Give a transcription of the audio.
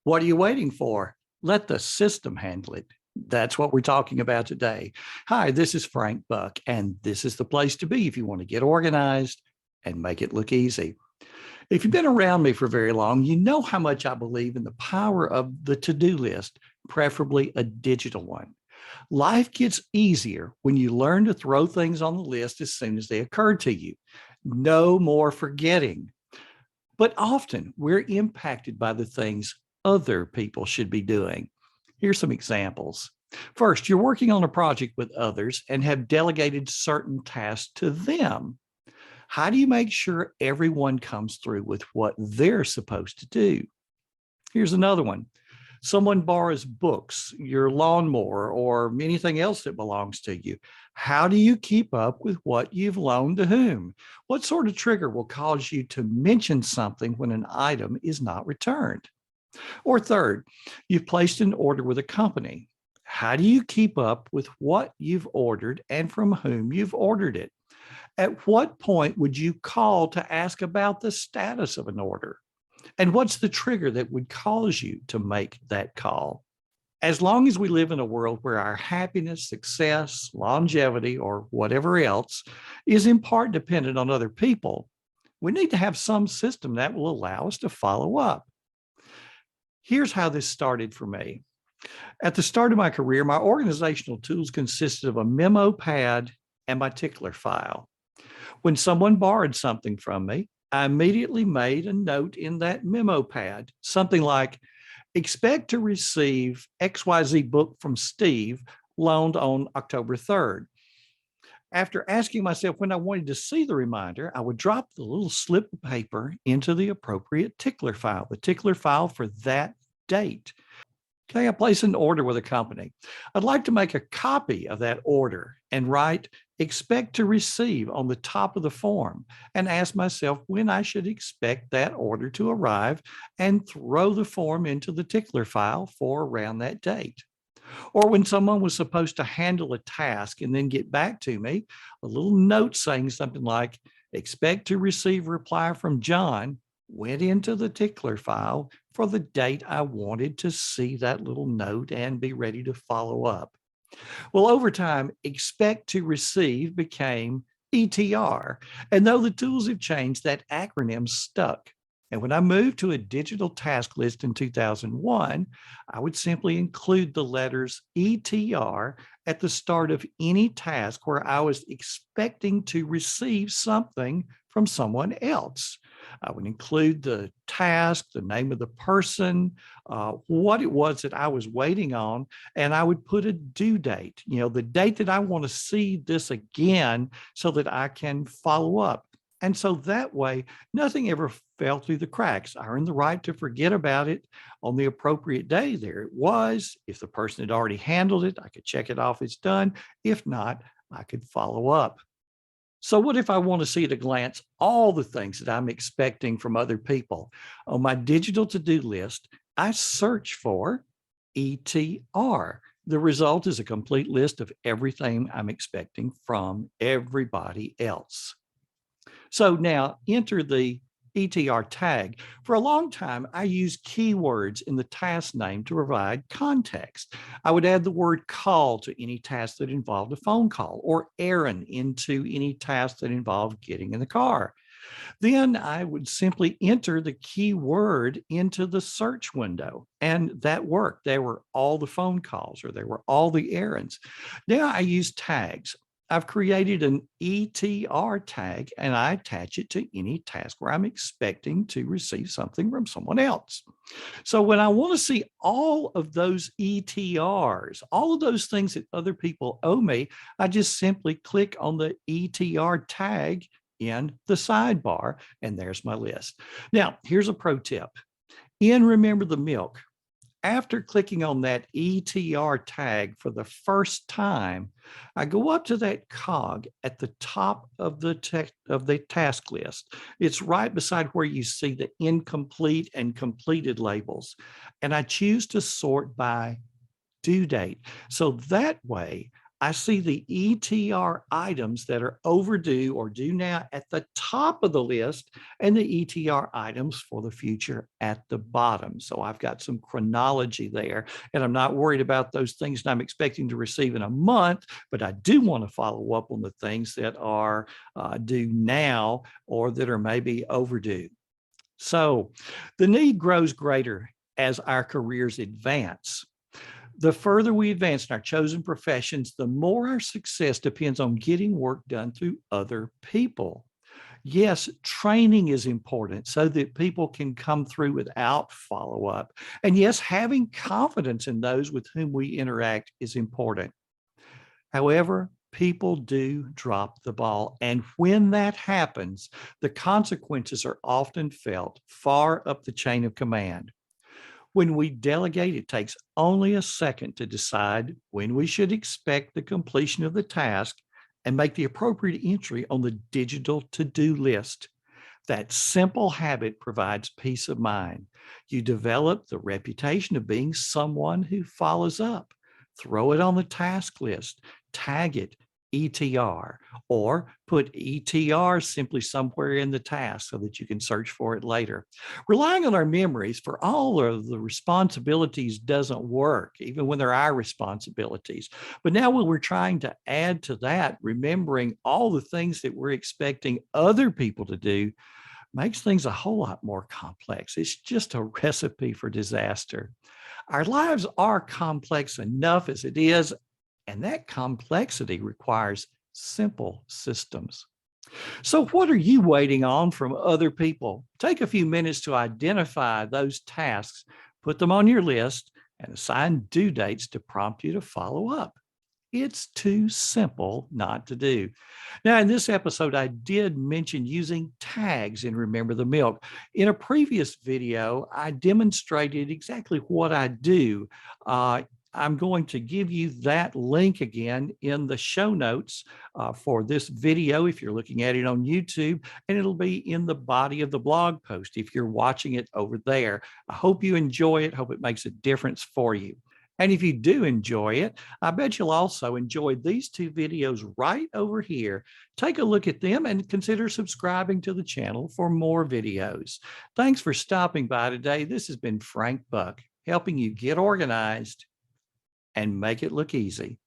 What are you waiting for? Let the system handle it. That's what we're talking about today. Hi, this is Frank Buck, and this is the place to be if you want to get organized and make it look easy. If you've been around me for very long, you know how much I believe in the power of the to-do list, preferably a digital one. Life gets easier when you learn to throw things on the list as soon as they occur to you. No more forgetting. But often we're impacted by the things other people should be doing. Here's some examples. First, you're working on a project with others and have delegated certain tasks to them. How do you make sure everyone comes through with what they're supposed to do? Here's another one. Someone borrows books, your lawnmower, or anything else that belongs to you. How do you keep up with what you've loaned to whom? What sort of trigger will cause you to mention something when an item is not returned? Or third, you've placed an order with a company. How do you keep up with what you've ordered and from whom you've ordered it? At what point would you call to ask about the status of an order? And what's the trigger that would cause you to make that call? As long as we live in a world where our happiness, success, longevity, or whatever else is in part dependent on other people, we need to have some system that will allow us to follow up. Here's how this started for me. At the start of my career, my organizational tools consisted of a memo pad and my tickler file. When someone borrowed something from me, I immediately made a note in that memo pad, something like, expect to receive XYZ book from Steve loaned on October 3rd. After asking myself when I wanted to see the reminder, I would drop the little slip of paper into the appropriate tickler file, the tickler file for that date. Okay, I place an order with a company. I'd like to make a copy of that order and write expect to receive on the top of the form and ask myself when I should expect that order to arrive and throw the form into the tickler file for around that date. Or when someone was supposed to handle a task and then get back to me, a little note saying something like expect to receive reply from John went into the tickler file for the date I wanted to see that little note and be ready to follow up. Well, over time, expect to receive became ETR. And though the tools have changed, that acronym stuck. And when I moved to a digital task list in 2001, I would simply include the letters ETR at the start of any task where I was expecting to receive something from someone else. I would include the task, the name of the person, what it was that I was waiting on, and I would put a due date, the date that I want to see this again so that I can follow up. And so that way, nothing ever fell through the cracks. I earned the right to forget about it on the appropriate day. There it was. If the person had already handled it, I could check it off as done. If not, I could follow up. So what if I want to see at a glance all the things that I'm expecting from other people? On my digital to-do list, I search for ETR. The result is a complete list of everything I'm expecting from everybody else. So now enter the ETR tag. For a long time, I used keywords in the task name to provide context. I would add the word call to any task that involved a phone call or errand into any task that involved getting in the car. Then I would simply enter the keyword into the search window, and that worked. There were all the phone calls or there were all the errands. Now I use tags. I've created an ETR tag and I attach it to any task where I'm expecting to receive something from someone else. So when I want to see all of those ETRs, all of those things that other people owe me, I just simply click on the ETR tag in the sidebar, and there's my list. Now, here's a pro tip. In Remember the Milk, after clicking on that ETR tag for the first time, I go up to that cog at the top of the task list. It's right beside where you see the incomplete and completed labels. And I choose to sort by due date. So that way, I see the ETR items that are overdue or due now at the top of the list and the ETR items for the future at the bottom. So I've got some chronology there, and I'm not worried about those things that I'm expecting to receive in a month, but I do want to follow up on the things that are due now or that are maybe overdue. So the need grows greater as our careers advance. The further we advance in our chosen professions, the more our success depends on getting work done through other people. Yes, training is important so that people can come through without follow up. And yes, having confidence in those with whom we interact is important. However, people do drop the ball. And when that happens, the consequences are often felt far up the chain of command. When we delegate, it takes only a second to decide when we should expect the completion of the task and make the appropriate entry on the digital to-do list. That simple habit provides peace of mind. You develop the reputation of being someone who follows up. Throw it on the task list, tag it ETR, or put ETR simply somewhere in the task so that you can search for it later. Relying on our memories for all of the responsibilities doesn't work, even when they're our responsibilities. But now when we're trying to add to that, remembering all the things that we're expecting other people to do makes things a whole lot more complex. It's just a recipe for disaster. Our lives are complex enough as it is, and that complexity requires simple systems. So, what are you waiting on from other people? Take a few minutes to identify those tasks, put them on your list, and assign due dates to prompt you to follow up. It's too simple not to do. Now, in this episode, I did mention using tags in Remember the Milk. In a previous video, I demonstrated exactly what I do. I'm going to give you that link again in the show notes for this video if you're looking at it on YouTube, and it'll be in the body of the blog post if you're watching it over there. I hope you enjoy it. Hope it makes a difference for you. And if you do enjoy it, I bet you'll also enjoy these two videos right over here. Take a look at them and consider subscribing to the channel for more videos. Thanks for stopping by today. This has been Frank Buck, helping you get organized and make it look easy.